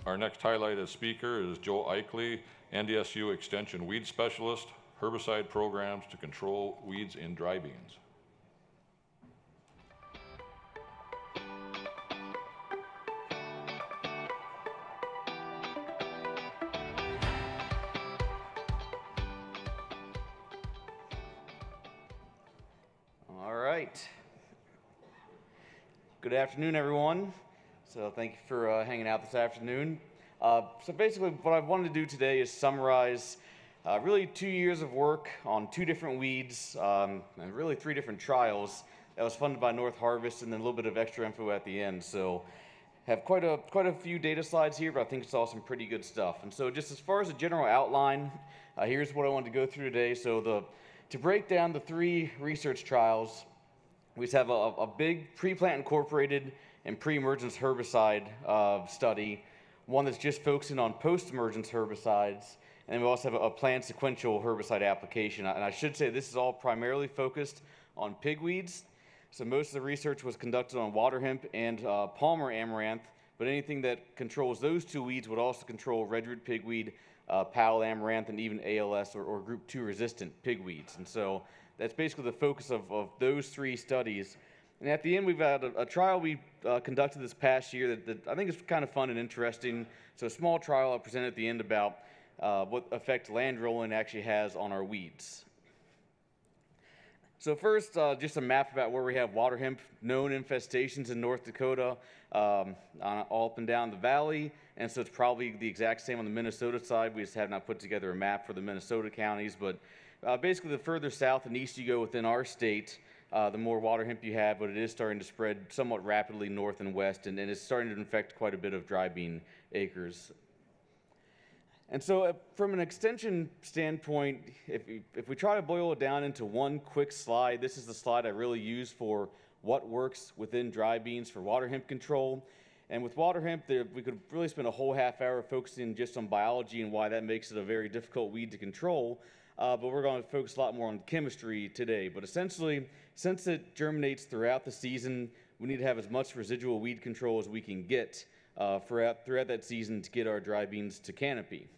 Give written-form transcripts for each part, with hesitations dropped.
Our next highlighted speaker is Joe Ikley, NDSU Extension Weed Specialist, Herbicide Programs to Control Weeds in Dry Beans. All right. Good afternoon, everyone. So thank you for hanging out this afternoon. So basically what I wanted to do today is summarize really 2 years of work on 2 different weeds and really 3 different trials that was funded by North Harvest, and then a little bit of extra info at the end. So have quite a few data slides here, but I think it's all some pretty good stuff. And so just as far as a general outline, here's what I wanted to go through today. So to break down the 3 research trials, we just have a big pre-plant incorporated and pre-emergence herbicide study, one that's just focusing on post-emergence herbicides, and then we also have a planned sequential herbicide application. And I should say this is all primarily focused on pigweeds. So most of the research was conducted on water hemp and Palmer amaranth, but anything that controls those 2 weeds would also control redroot pigweed, pal amaranth, and even ALS or group 2 resistant pigweeds. And so that's basically the focus of those 3 studies. And at the end, we've had a trial we conducted this past year that I think is kind of fun and interesting. So a small trial I presented at the end about what effect land rolling actually has on our weeds. So first, just a map about where we have water hemp known infestations in North Dakota, all up and down the valley. And so it's probably the exact same on the Minnesota side. We just have not put together a map for the Minnesota counties. But basically, the further south and east you go within our state, the more water hemp you have, but it is starting to spread somewhat rapidly north and west, and it's starting to infect quite a bit of dry bean acres. And so from an extension standpoint, if we try to boil it down into one quick slide, this is the slide I really use for what works within dry beans for water hemp control. And with water hemp, we could really spend a whole half hour focusing just on biology and why that makes it a very difficult weed to control. But we're going to focus a lot more on chemistry today. But essentially, since it germinates throughout the season, we need to have as much residual weed control as we can get throughout that season to get our dry beans to canopy.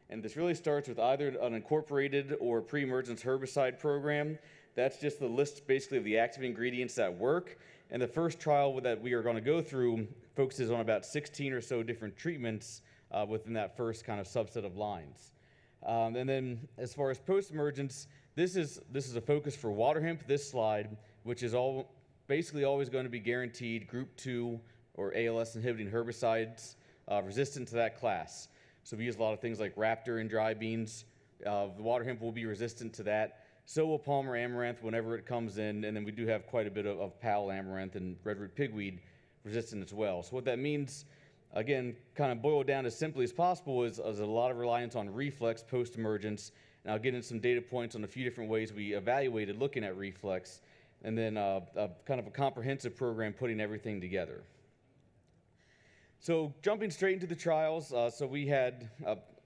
And this really starts with either an incorporated or pre-emergence herbicide program. That's just the list basically of the active ingredients that work. And the first trial that we are going to go through focuses on about 16 or so different treatments within that first kind of subset of lines. And then as far as post-emergence, this is a focus for water hemp, this slide, which is basically always going to be guaranteed group 2 or ALS inhibiting herbicides resistant to that class. So we use a lot of things like Raptor in dry beans. The water hemp will be resistant to that. So will Palmer amaranth whenever it comes in, and then we do have quite a bit of pal amaranth and redroot pigweed resistant as well. So what that means, again, kind of boiled down as simply as possible, is a lot of reliance on reflex post-emergence. And I'll get into some data points on a few different ways we evaluated looking at reflex, and then kind of a comprehensive program putting everything together. So jumping straight into the trials, so we had,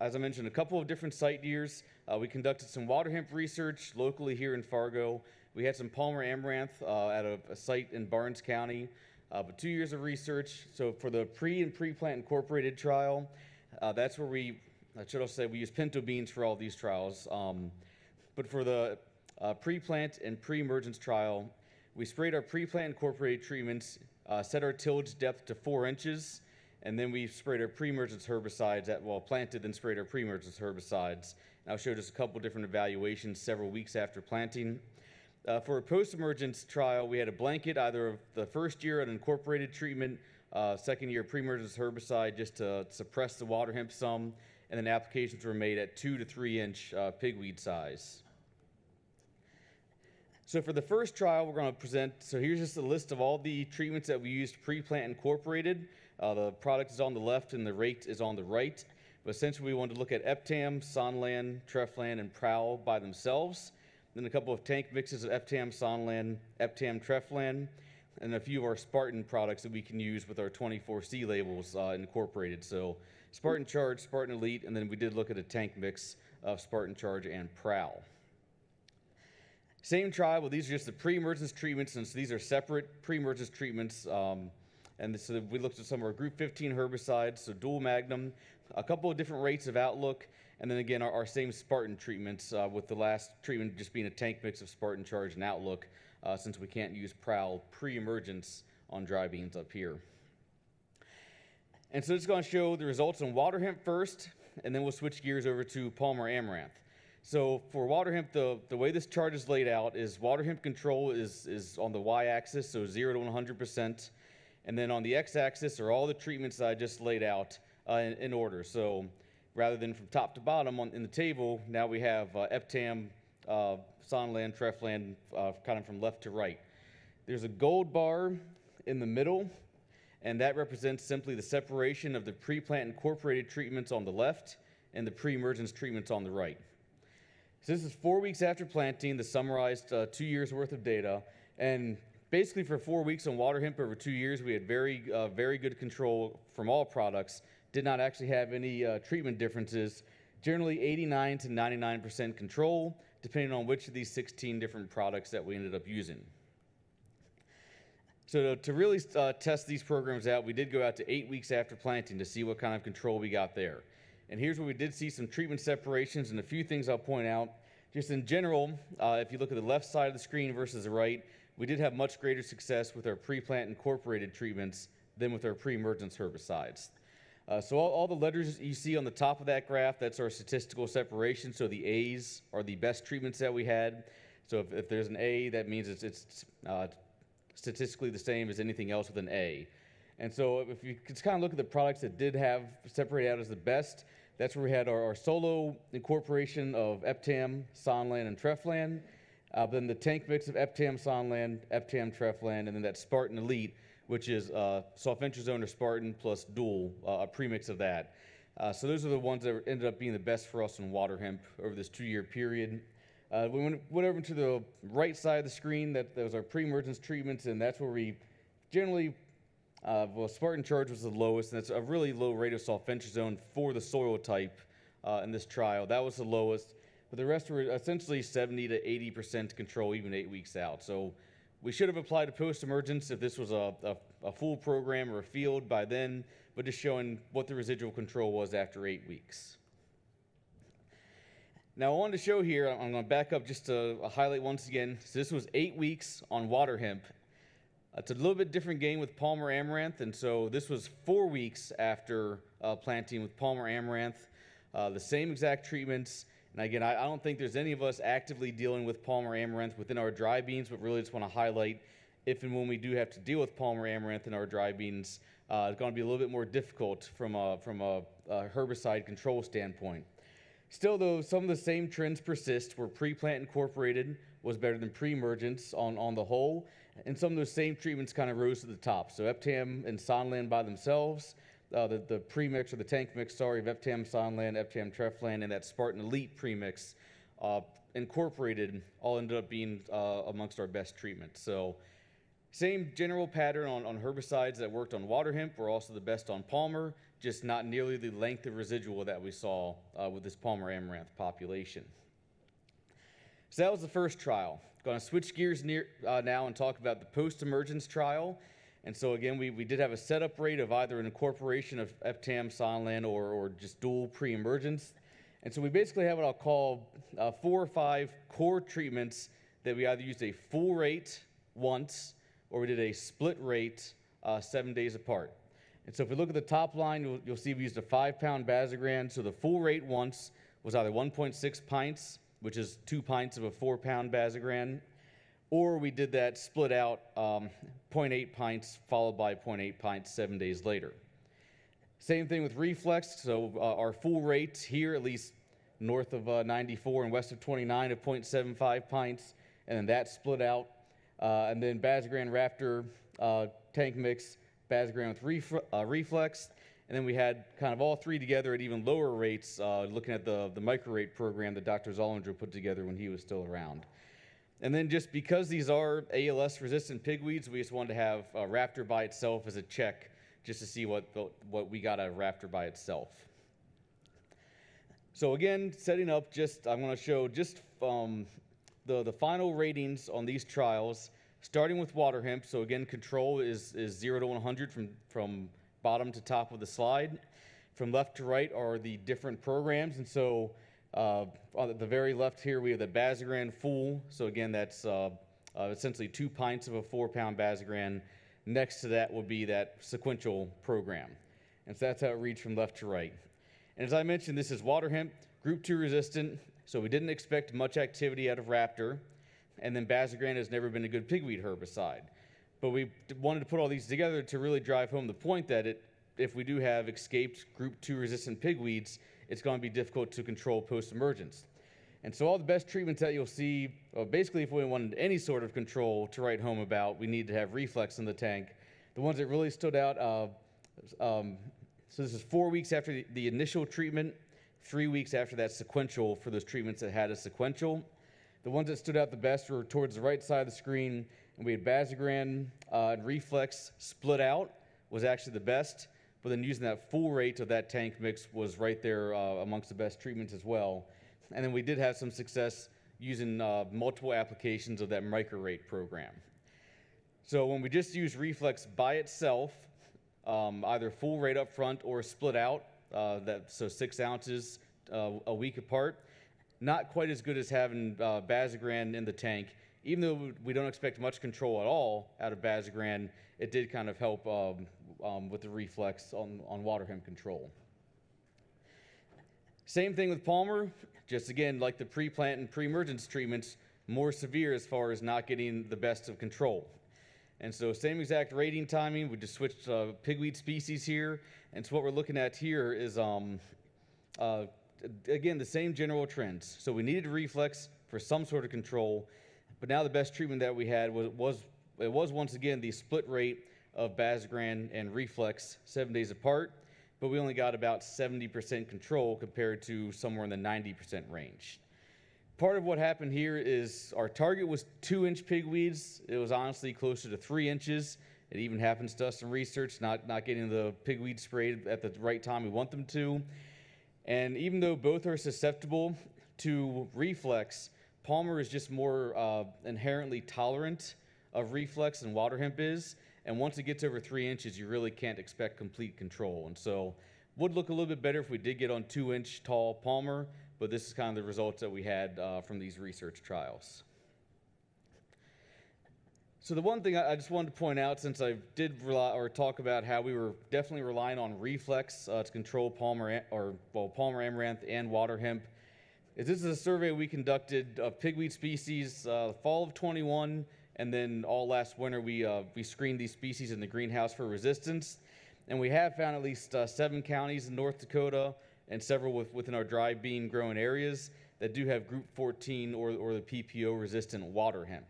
as I mentioned, a couple of different site years. We conducted some water hemp research locally here in Fargo. We had some Palmer amaranth at a site in Barnes County. But 2 years of research. So for the pre-plant incorporated trial, that's where we use pinto beans for all these trials. But for the pre-plant and pre-emergence trial, we sprayed our pre-plant incorporated treatments, set our tillage depth to 4 inches, and then we sprayed our pre-emergence herbicides planted, then sprayed our pre-emergence herbicides. And I'll show just a couple different evaluations several weeks after planting. For a post-emergence trial, we had a blanket, either of the first year an incorporated treatment, second year pre-emergence herbicide just to suppress the water hemp some, and then applications were made at 2 to 3 inch pigweed size. So for the first trial, we're going to present, so here's just a list of all the treatments that we used pre-plant incorporated. The product is on the left and the rate is on the right. But essentially, we wanted to look at Eptam, Sonlan, Treflan, and Prowl by themselves. Then a couple of tank mixes of Eptam, Sonlan, Eptam, Treflan, and a few of our Spartan products that we can use with our 24C labels incorporated. So Spartan Charge, Spartan Elite, and then we did look at a tank mix of Spartan Charge and Prowl. Same trial, well, these are just the pre-emergence treatments, and so these are separate pre-emergence treatments And so we looked at some of our Group 15 herbicides, so dual magnum, a couple of different rates of outlook, and then again our same Spartan treatments, with the last treatment just being a tank mix of Spartan Charge and Outlook, since we can't use Prowl pre-emergence on dry beans up here. And so it's going to show the results on water hemp first, and then we'll switch gears over to Palmer amaranth. So for water hemp, the way this chart is laid out is water hemp control is on the y-axis, so 0 to 100%. And then on the x-axis are all the treatments that I just laid out in order. So rather than from top to bottom in the table, now we have Eptam, Sonland, Trefland, kind of from left to right. There's a gold bar in the middle, and that represents simply the separation of the pre-plant incorporated treatments on the left and the pre-emergence treatments on the right. So this is 4 weeks after planting, the summarized 2 years worth of data. And basically for 4 weeks on water hemp over 2 years, we had very good control from all products. Did not actually have any treatment differences. Generally 89 to 99% control, depending on which of these 16 different products that we ended up using. So to really test these programs out, we did go out to 8 weeks after planting to see what kind of control we got there. And here's where we did see some treatment separations, and a few things I'll point out. Just in general, if you look at the left side of the screen versus the right, we did have much greater success with our pre-plant incorporated treatments than with our pre-emergence herbicides. So all the letters you see on the top of that graph, that's our statistical separation. So the A's are the best treatments that we had. So if there's an A, that means it's statistically the same as anything else with an A. And so if you just kind of look at the products that did have separated out as the best, that's where we had our solo incorporation of Eptam, Sonland, and Trefland. Then the tank mix of Eptam, Sonland, Eptam, Trefland, and then that Spartan Elite, which is sulfentrazone or Spartan plus dual, a premix of that. So those are the ones that ended up being the best for us in water hemp over this 2-year period. We went over to the right side of the screen. That was our pre-emergence treatments, and that's where we generally, Spartan Charge was the lowest, and that's a really low rate of sulfentrazone for the soil type in this trial. That was the lowest, but the rest were essentially 70 to 80% control even 8 weeks out. So we should have applied a post-emergence if this was a full program or a field by then, but just showing what the residual control was after 8 weeks. Now I wanted to show here, I'm going to back up just to highlight once again. So this was 8 weeks on water hemp. It's a little bit different game with Palmer amaranth, and so this was 4 weeks after planting with Palmer amaranth. The same exact treatments, and again, I don't think there's any of us actively dealing with Palmer amaranth within our dry beans, but really just want to highlight if and when we do have to deal with Palmer amaranth in our dry beans, it's going to be a little bit more difficult from a herbicide control standpoint. Still, though, some of the same trends persist where pre-plant incorporated was better than pre-emergence on the whole, and some of those same treatments kind of rose to the top. So Eptam and Sonland by themselves, the premix or the tank mix, sorry, of Eptam, Sonland, Eptam, Trefland, and that Spartan Elite premix incorporated all ended up being amongst our best treatments. So same general pattern on herbicides that worked on water hemp were also the best on Palmer, just not nearly the length of residual that we saw with this Palmer amaranth population. So that was the first trial. Going to switch gears now and talk about the post-emergence trial. And so again, we did have a setup rate of either an incorporation of Eptam, Sonland, or just dual pre-emergence. And so we basically have what I'll call 4 or 5 core treatments that we either used a full rate once, or we did a split rate 7 days apart. And so if we look at the top line, you'll see we used a 5-pound Bazagran. So the full rate once was either 1.6 pints, which is 2 pints of a 4-pound Bazagran, or we did that split out 0.8 pints followed by 0.8 pints 7 days later. Same thing with reflex. So our full rate here, at least north of 94 and west of 29, of 0.75 pints, and then that split out. And then Bazagran Raptor tank mix, Bazagran with reflex, and then we had kind of all three together at even lower rates, looking at the micro rate program that Dr. Zollinger put together when he was still around. And then just because these are ALS resistant pigweeds, we just wanted to have Raptor by itself as a check, just to see what we got out of Raptor by itself. So again, setting up, I'm going to show just the final ratings on these trials, starting with water hemp. So again, control is 0 to 100 from bottom to top of the slide. From left to right are the different programs. And so on the very left here, we have the Bazagran Full. So again, that's essentially 2 pints of a 4-pound Bazagran. Next to that will be that sequential program. And so that's how it reads from left to right. And as I mentioned, this is water hemp, group 2 resistant. So we didn't expect much activity out of Raptor. And then Bazagran has never been a good pigweed herbicide. But we wanted to put all these together to really drive home the point that if we do have escaped group 2 resistant pigweeds, it's going to be difficult to control post-emergence. And so all the best treatments that you'll see, basically if we wanted any sort of control to write home about, we need to have reflex in the tank. The ones that really stood out, so this is 4 weeks after the initial treatment, 3 weeks after that sequential for those treatments that had a sequential. The ones that stood out the best were towards the right side of the screen, and we had Bazagran and reflex split out was actually the best, but then using that full rate of that tank mix was right there amongst the best treatments as well. And then we did have some success using multiple applications of that micro-rate program. So when we just use reflex by itself, either full rate up front or split out, so 6 ounces a week apart, not quite as good as having Bazagran in the tank. Even though we don't expect much control at all out of Bazagran, it did kind of help with the reflex on water hemp control. Same thing with Palmer, just again, like the pre-plant and pre-emergence treatments, more severe as far as not getting the best of control. And so same exact rating timing, we just switched pigweed species here. And so what we're looking at here is, again, the same general trends. So we needed a reflex for some sort of control, but now the best treatment that we had was once again the split rate of Bazagran and reflex 7 days apart, but we only got about 70% control compared to somewhere in the 90% range. Part of what happened here is our target was 2-inch pigweeds. It was honestly closer to 3 inches. It even happens to us in research, not getting the pigweed sprayed at the right time we want them to. And even though both are susceptible to reflex, Palmer is just more inherently tolerant of reflex than water hemp is. And once it gets over 3 inches, you really can't expect complete control. And so would look a little bit better if we did get on 2-inch tall Palmer, but this is kind of the results that we had from these research trials. So the one thing I just wanted to point out, since I did talk about how we were definitely relying on reflex to control Palmer amaranth and water hemp, is this is a survey we conducted of pigweed species fall of 21, and then all last winter we screened these species in the greenhouse for resistance, and we have found at least 7 counties in North Dakota and several within our dry bean growing areas that do have group 14 or the PPO resistant water hemp.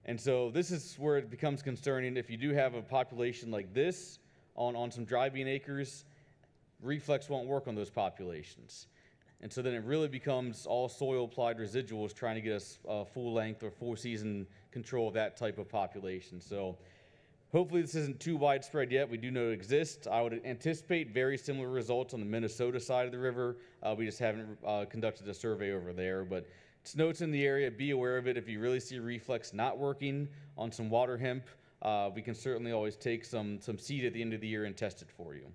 And so this is where it becomes concerning. If you do have a population like this on some dry bean acres, reflex won't work on those populations. And so then it really becomes all soil applied residuals trying to get us full length or full season control of that type of population. So hopefully this isn't too widespread yet. We do know it exists. I would anticipate very similar results on the Minnesota side of the river. We just haven't conducted a survey over there, but it's notes in the area. Be aware of it. If you really see reflex not working on some water hemp, we can certainly always take some seed at the end of the year and test it for you.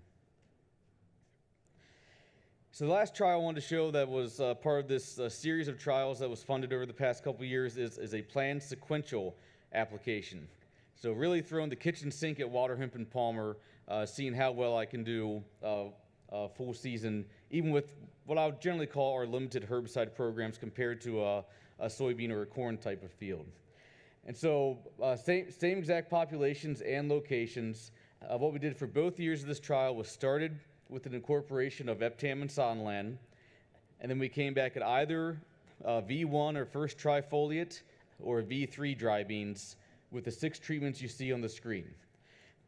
So the last trial I wanted to show that was part of this series of trials that was funded over the past couple years is a planned sequential application. So really throwing the kitchen sink at water hemp and Palmer, seeing how well I can do full season, even with what I would generally call our limited herbicide programs compared to a soybean or a corn type of field. And so same exact populations and locations. What we did for both years of this trial was started with an incorporation of Eptam and Sonlan, and then we came back at either V1 or first trifoliate or V3 dry beans with the 6 treatments you see on the screen.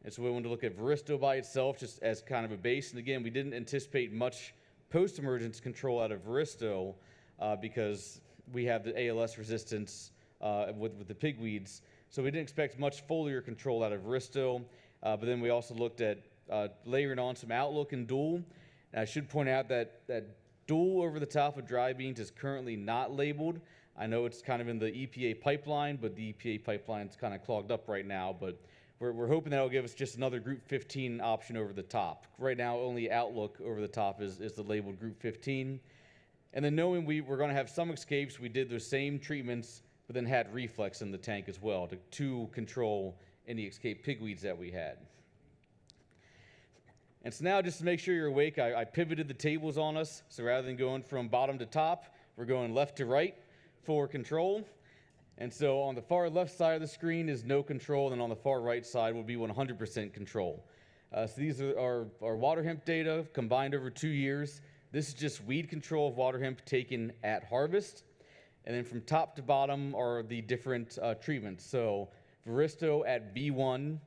And so we wanted to look at Varisto by itself just as kind of a base. And again, we didn't anticipate much post-emergence control out of Varisto because we have the ALS resistance with the pigweeds. So we didn't expect much foliar control out of Varisto. But then we also looked at layering on some Outlook and Dual. And I should point out that Dual over the top of dry beans is currently not labeled. I know it's kind of in the EPA pipeline, but the EPA pipeline's kind of clogged up right now, but we're hoping that'll give us just another Group 15 option over the top. Right now, only Outlook over the top is the labeled Group 15. And then knowing we're going to have some escapes, we did those same treatments, but then had reflex in the tank as well to control any escaped pigweeds that we had. And so now, just to make sure you're awake, I pivoted the tables on us. So rather than going from bottom to top, we're going left to right for control. And so on the far left side of the screen is no control, and on the far right side will be 100% control. So these are our water hemp data combined over 2 years. This is just weed control of water hemp taken at harvest. And then from top to bottom are the different treatments. So Varisto at V1,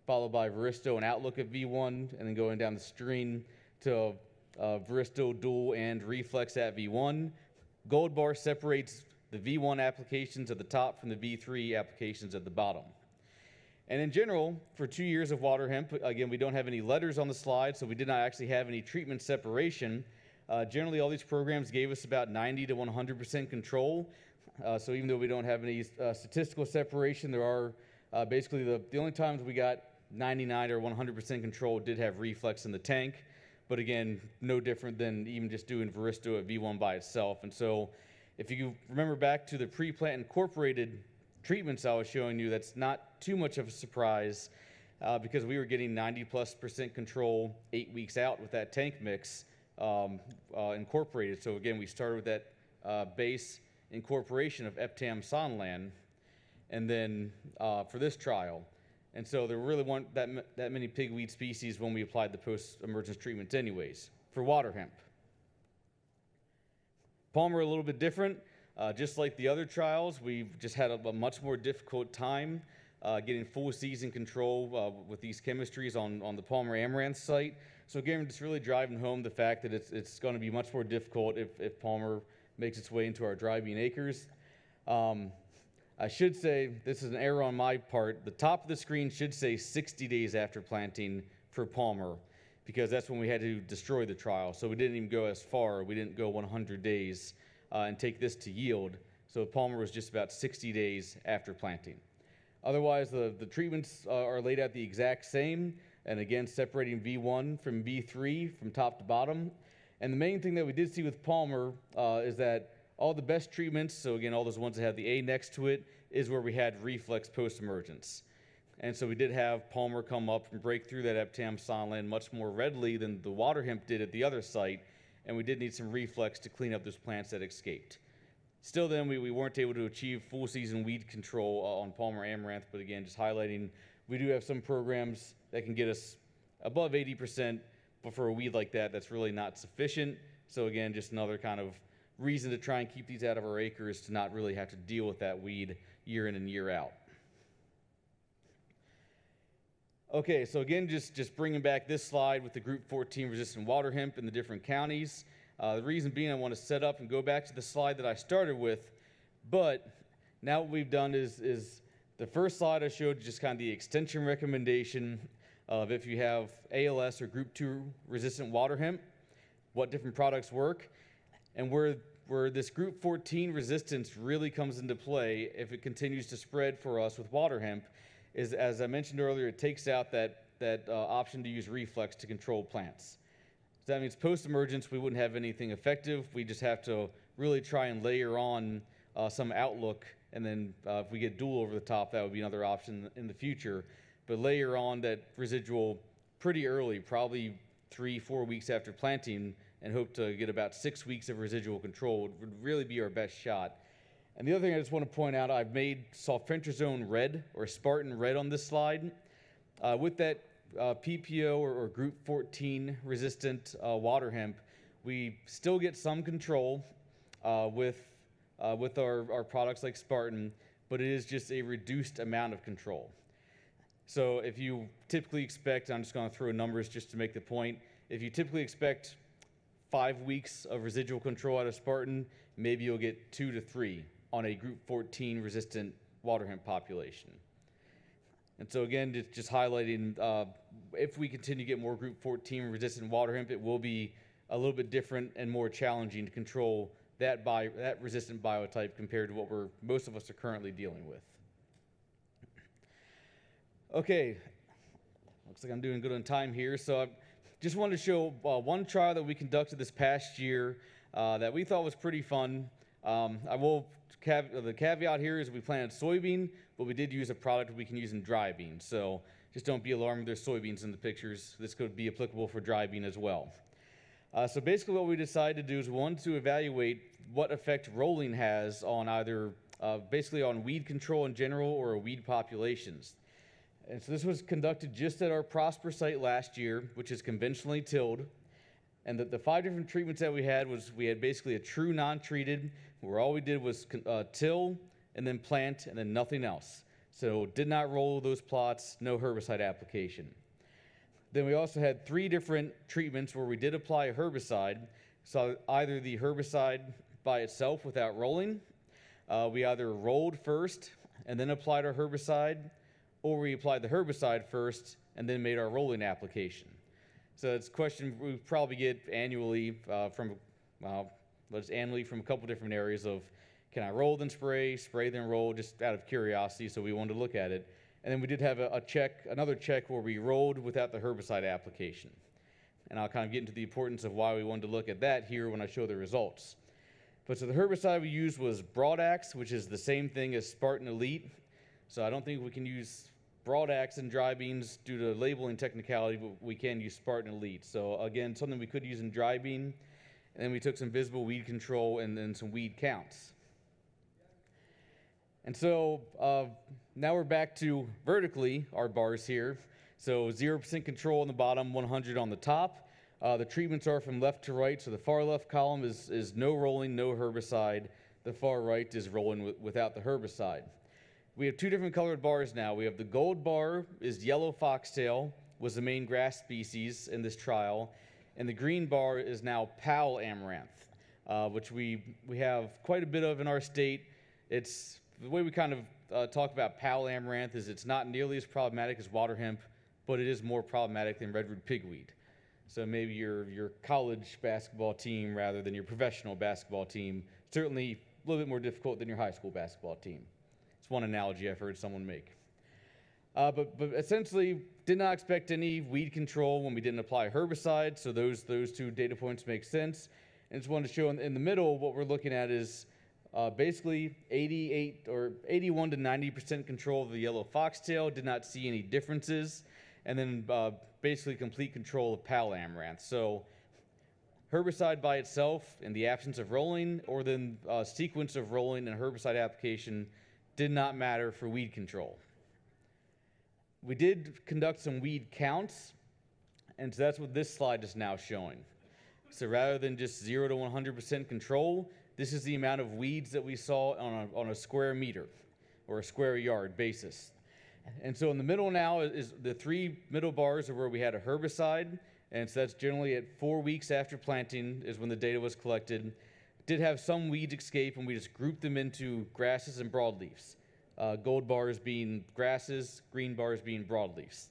followed by Varisto and Outlook at V1, and then going down the screen to Varisto Dual and Reflex at V1. Gold bar separates the V1 applications at the top from the V3 applications at the bottom. And in general, for 2 years of water hemp, again, we don't have any letters on the slide, so we did not actually have any treatment separation. Generally, all these programs gave us about 90 to 100% control. So even though we don't have any statistical separation, there are basically the only times we got 99 or 100% control did have reflex in the tank. But again, no different than even just doing Varisto at V1 by itself. And so if you remember back to the pre-plant incorporated treatments I was showing you, that's not too much of a surprise because we were getting 90+% control 8 weeks out with that tank mix incorporated. So again, we started with that base incorporation of Eptam Sonlan, and then for this trial. And so there really weren't that many pigweed species when we applied the post-emergence treatments anyways, for water hemp. Palmer a little bit different. Just like the other trials, we've just had a much more difficult time getting full season control with these chemistries on the Palmer Amaranth site. So again, just really driving home the fact that it's going to be much more difficult if Palmer makes its way into our dry bean acres. I should say, this is an error on my part, the top of the screen should say 60 days after planting for Palmer, because that's when we had to destroy the trial. So we didn't even go as far. We didn't go 100 days and take this to yield. So Palmer was just about 60 days after planting. Otherwise, the treatments are laid out the exact same, and again, separating V1 from V3 from top to bottom. And the main thing that we did see with Palmer is that all the best treatments, so again, all those ones that have the A next to it, is where we had reflex post-emergence. And so we did have Palmer come up and break through that Eptam Sonlan much more readily than the water hemp did at the other site, and we did need some reflex to clean up those plants that escaped. Still then, we weren't able to achieve full season weed control on Palmer Amaranth, but again, just highlighting, we do have some programs that can get us above 80%, but for a weed like that, that's really not sufficient. So again, just another kind of reason to try and keep these out of our acres, to not really have to deal with that weed year in and year out. Okay, so again, just bringing back this slide with the Group 14 resistant water hemp in the different counties. The reason being, I want to set up and go back to the slide that I started with, but now what we've done is the first slide I showed just kind of the extension recommendation of if you have ALS or Group 2 resistant water hemp, what different products work. And where this Group 14 resistance really comes into play, if it continues to spread for us with water hemp, is, as I mentioned earlier, it takes out that option to use reflex to control plants. So that means post-emergence, we wouldn't have anything effective. We just have to really try and layer on some Outlook, and then if we get dual over the top, that would be another option in the future. But layer on that residual pretty early, probably 3-4 weeks after planting, and hope to get about 6 weeks of residual control would really be our best shot. And the other thing I just want to point out, I've made sulfentrazone red or Spartan red on this slide. With that PPO or Group 14 resistant water hemp, we still get some control with our products like Spartan, but it is just a reduced amount of control. So if you typically expect, I'm just going to throw numbers just to make the point, if you typically expect 5 weeks of residual control out of Spartan, maybe you'll get 2 to 3 on a Group 14 resistant water hemp population. And so again, just highlighting, if we continue to get more Group 14 resistant water hemp, it will be a little bit different and more challenging to control that resistant biotype compared to what most of us are currently dealing with. Okay, looks like I'm doing good on time here. So I just wanted to show one trial that we conducted this past year that we thought was pretty fun. The caveat here is we planted soybean, but we did use a product we can use in dry beans. So just don't be alarmed if there's soybeans in the pictures. This could be applicable for dry bean as well. So basically what we decided to do is we wanted to evaluate what effect rolling has on either basically on weed control in general or weed populations. And so this was conducted just at our Prosper site last year, which is conventionally tilled. And the 5 different treatments that we had basically a true non-treated, where all we did was till and then plant and then nothing else. So did not roll those plots, no herbicide application. Then we also had 3 different treatments where we did apply a herbicide. So either the herbicide by itself without rolling, we either rolled first and then applied our herbicide, or we applied the herbicide first and then made our rolling application. So it's a question we probably get annually from a couple different areas of, can I roll then spray, spray then roll, just out of curiosity, so we wanted to look at it. And then we did have another check where we rolled without the herbicide application. And I'll kind of get into the importance of why we wanted to look at that here when I show the results. But so the herbicide we used was Broadax, which is the same thing as Spartan Elite. So I don't think we can use Broadax in dry beans due to labeling technicality, but we can use Spartan Elite. So again, something we could use in dry bean. And then we took some visible weed control and then some weed counts. And so now we're back to vertically our bars here. So 0% control on the bottom, 100 on the top. The treatments are from left to right. So the far left column is no rolling, no herbicide. The far right is rolling without the herbicide. We have 2 different colored bars now. We have the gold bar is yellow foxtail, was the main grass species in this trial. And the green bar is now Powell amaranth, which we have quite a bit of in our state. It's the way we kind of talk about Powell amaranth is it's not nearly as problematic as water hemp, but it is more problematic than redwood pigweed. So maybe your college basketball team rather than your professional basketball team, certainly a little bit more difficult than your high school basketball team. It's one analogy I've heard someone make. But essentially, did not expect any weed control when we didn't apply herbicide, so those 2 data points make sense. And just wanted to show in the middle, what we're looking at is basically 81 to 90% control of the yellow foxtail, did not see any differences, and then basically complete control of Powell amaranth. So herbicide by itself in the absence of rolling, or then sequence of rolling and herbicide application did not matter for weed control. We did conduct some weed counts, and so that's what this slide is now showing. So rather than just 0 to 100% control, this is the amount of weeds that we saw on a square meter or a square yard basis. And so in the middle now is the 3 middle bars are where we had a herbicide, and so that's generally at 4 weeks after planting is when the data was collected. Did have some weeds escape, and we just grouped them into grasses and broadleafs. Gold bars being grasses, green bars being broadleafs.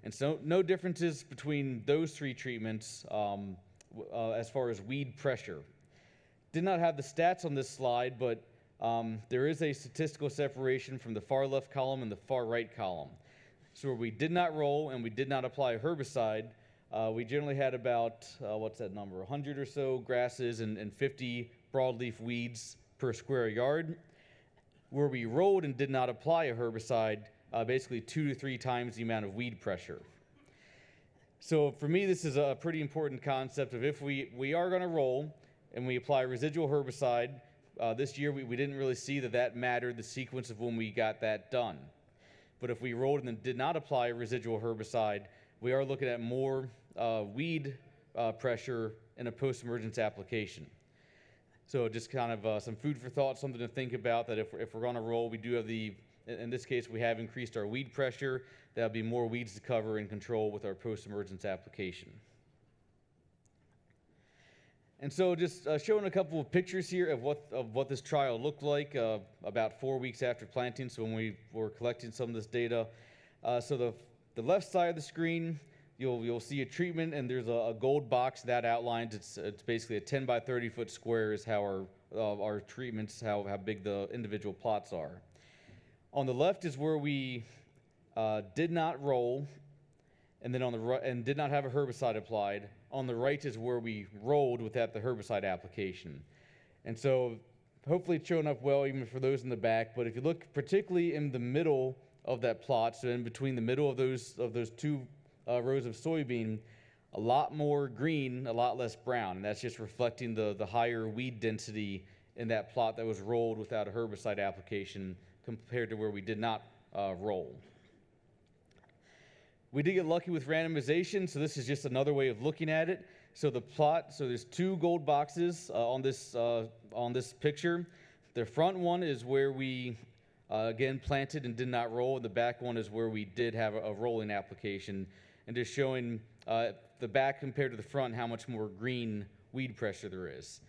And so no differences between those 3 treatments as far as weed pressure. Did not have the stats on this slide, but there is a statistical separation from the far left column and the far right column. So where we did not roll and we did not apply a herbicide, we generally had about, 100 or so grasses and 50 broadleaf weeds per square yard. Where we rolled and did not apply a herbicide, basically 2 to 3 times the amount of weed pressure. So for me, this is a pretty important concept of if we are going to roll and we apply residual herbicide, this year we didn't really see that mattered, the sequence of when we got that done. But if we rolled and then did not apply a residual herbicide, we are looking at more weed pressure in a post-emergence application. So just kind of some food for thought, something to think about, that if we're going to roll, we do have in this case, we have increased our weed pressure. There'll be more weeds to cover and control with our post-emergence application. And so just showing a couple of pictures here of what this trial looked like about 4 weeks after planting, so when we were collecting some of this data. So the left side of the screen, you'll see a treatment, and there's a gold box that outlines. It's basically a 10 by 30 foot square is how our treatments, how big the individual plots are. On the left is where we did not roll, and then on the right, and did not have a herbicide applied. On the right is where we rolled without the herbicide application. And so hopefully it's showing up well even for those in the back, but if you look particularly in the middle of that plot, so in between the middle of those two rows of soybean, a lot more green, a lot less brown, and that's just reflecting the higher weed density in that plot that was rolled without a herbicide application compared to where we did not roll. We did get lucky with randomization, so this is just another way of looking at it. So the plot, so there's two gold boxes on this picture. The front one is where we, again, planted and did not roll, and the back one is where we did have a rolling application, and just showing the back compared to the front how much more green weed pressure there is.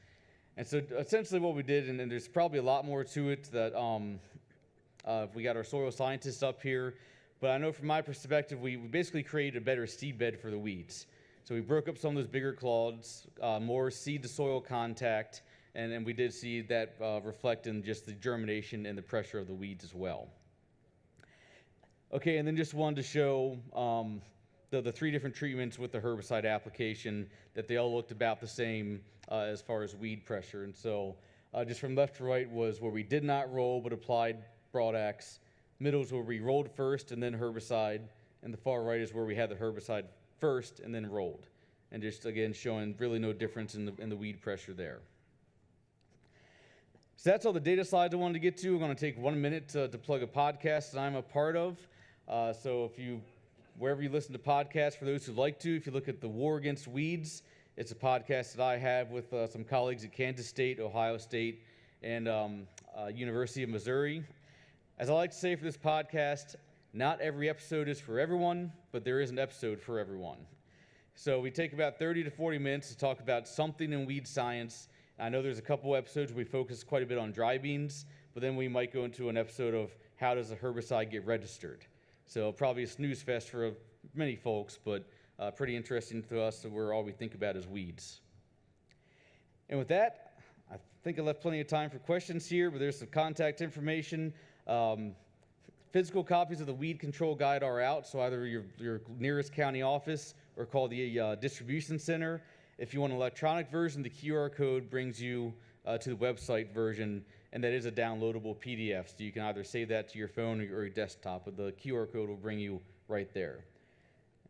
And so essentially what we did, and there's probably a lot more to it that we got our soil scientists up here, but I know from my perspective, we basically created a better seed bed for the weeds. So we broke up some of those bigger clods, more seed to soil contact, and we did see that reflect in just the germination and the pressure of the weeds as well. Okay, and then just wanted to show the three different treatments with the herbicide application, that they all looked about the same as far as weed pressure. And so just from left to right was where we did not roll but applied broadax. Middle is where we rolled first and then herbicide, and the far right is where we had the herbicide first and then rolled. And just again showing really no difference in the weed pressure there. So that's all the data slides I wanted to get to. We're going to take 1 minute to plug a podcast that I'm a part of. So if you, wherever you listen to podcasts, for those who like to, if you look at the War Against Weeds, it's a podcast that I have with some colleagues at Kansas State, Ohio State, and University of Missouri. As I like to say for this podcast, not every episode is for everyone, but there is an episode for everyone. So we take about 30 to 40 minutes to talk about something in weed science. I know there's a couple episodes where we focus quite a bit on dry beans, but then we might go into an episode of how does a herbicide get registered. So probably a snooze fest for many folks, but pretty interesting to us, so where all we think about is weeds. And with that, I think I left plenty of time for questions here, but there's some contact information. Physical copies of the weed control guide are out, so either your nearest county office or call the distribution center. If you want an electronic version, the QR code brings you to the website version, and that is a downloadable PDF, so you can either save that to your phone or your desktop, but the QR code will bring you right there.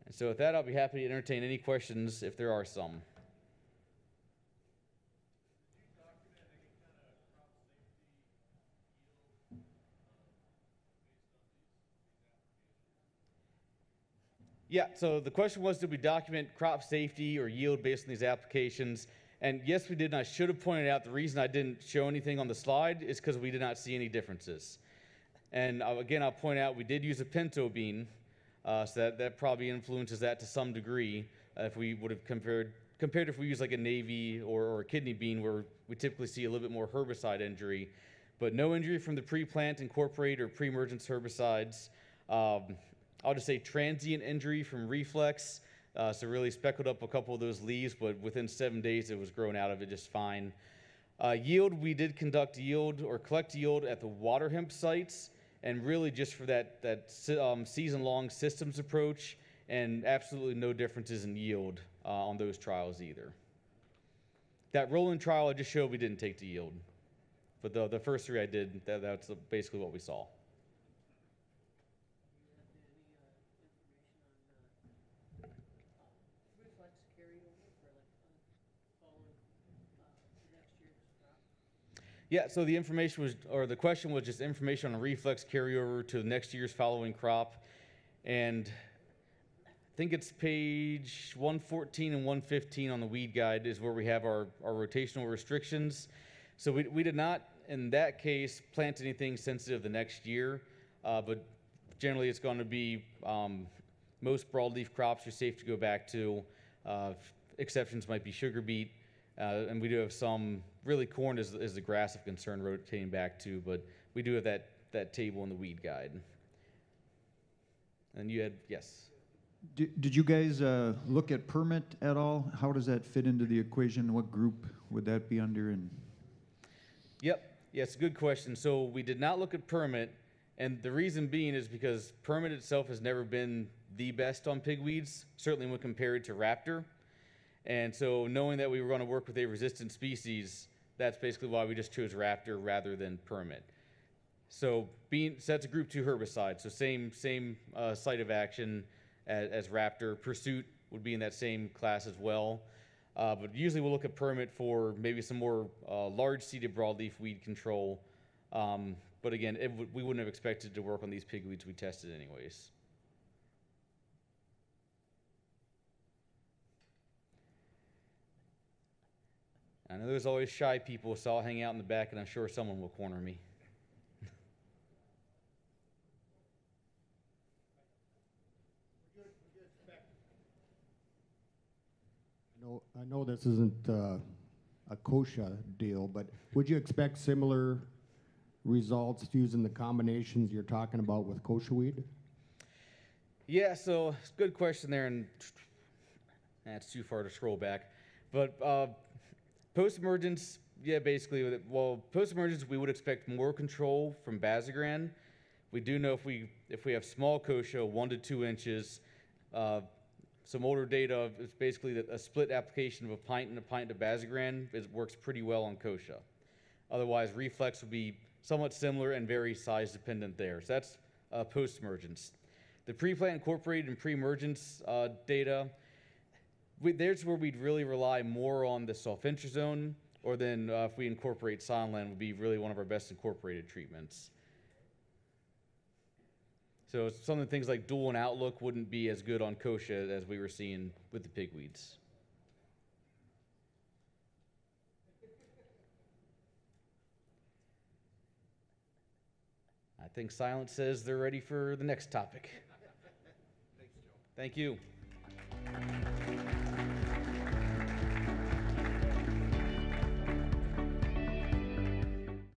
And so with that, I'll be happy to entertain any questions if there are some. Yeah, so the question was, did we document crop safety or yield based on these applications? And yes, we did, and I should have pointed out the reason I didn't show anything on the slide is because we did not see any differences. And again, I'll point out we did use a pinto bean, so that probably influences that to some degree. If we would have compared if we use like a navy or a kidney bean, where we typically see a little bit more herbicide injury, but no injury from the pre-plant, incorporate, or pre-emergence herbicides. I'll just say transient injury from reflex, so really speckled up a couple of those leaves, but within 7 days it was grown out of it just fine. Yield, we did conduct yield or collect yield at the water hemp sites, and really just for that season-long systems approach, and absolutely no differences in yield on those trials either. That rolling trial I just showed we didn't take to yield, but the first three I did, that's basically what we saw. Yeah, so the information was, or the question was just information on a reflex carryover to next year's following crop. And I think it's page 114 and 115 on the weed guide is where we have our rotational restrictions. So we did not, in that case, plant anything sensitive the next year, but generally it's going to be most broadleaf crops you're safe to go back to. Exceptions might be sugar beet, and we do have some. Really, corn is the grass of concern rotating back to, but we do have that table in the weed guide. And you had, yes? Did you guys look at permit at all? How does that fit into the equation? What group would that be under? And Yep. Yes, good question. So we did not look at permit, and the reason being is because permit itself has never been the best on pigweeds, certainly when compared to raptor. And so knowing that we were going to work with a resistant species, that's basically why we just chose raptor rather than permit. So that's a group 2 herbicide, so same site of action as raptor. Pursuit would be in that same class as well. But usually we'll look at permit for maybe some more large-seeded broadleaf weed control. But again, we wouldn't have expected to work on these pigweeds we tested anyways. I know there's always shy people, so I'll hang out in the back, and I'm sure someone will corner me. I know this isn't a kochia deal, but would you expect similar results using the combinations you're talking about with kochia weed? Yeah, so it's a good question there, and that's too far to scroll back. But post-emergence, yeah, basically, well, post-emergence, we would expect more control from Bazagran. We do know if we have small kochia, 1 to 2 inches, some older data is basically that a split application of a pint and a pint of Bazagran works pretty well on kochia. Otherwise, reflex would be somewhat similar and very size dependent there. So that's post-emergence. The pre-plant incorporated and pre-emergence data, there's where we'd really rely more on the sulfentrazone, or then if we incorporate Sonland, would be really one of our best incorporated treatments. So some of the things like dual and outlook wouldn't be as good on kochia as we were seeing with the pigweeds. I think silence says they're ready for the next topic. Thanks, Joe. Thank you.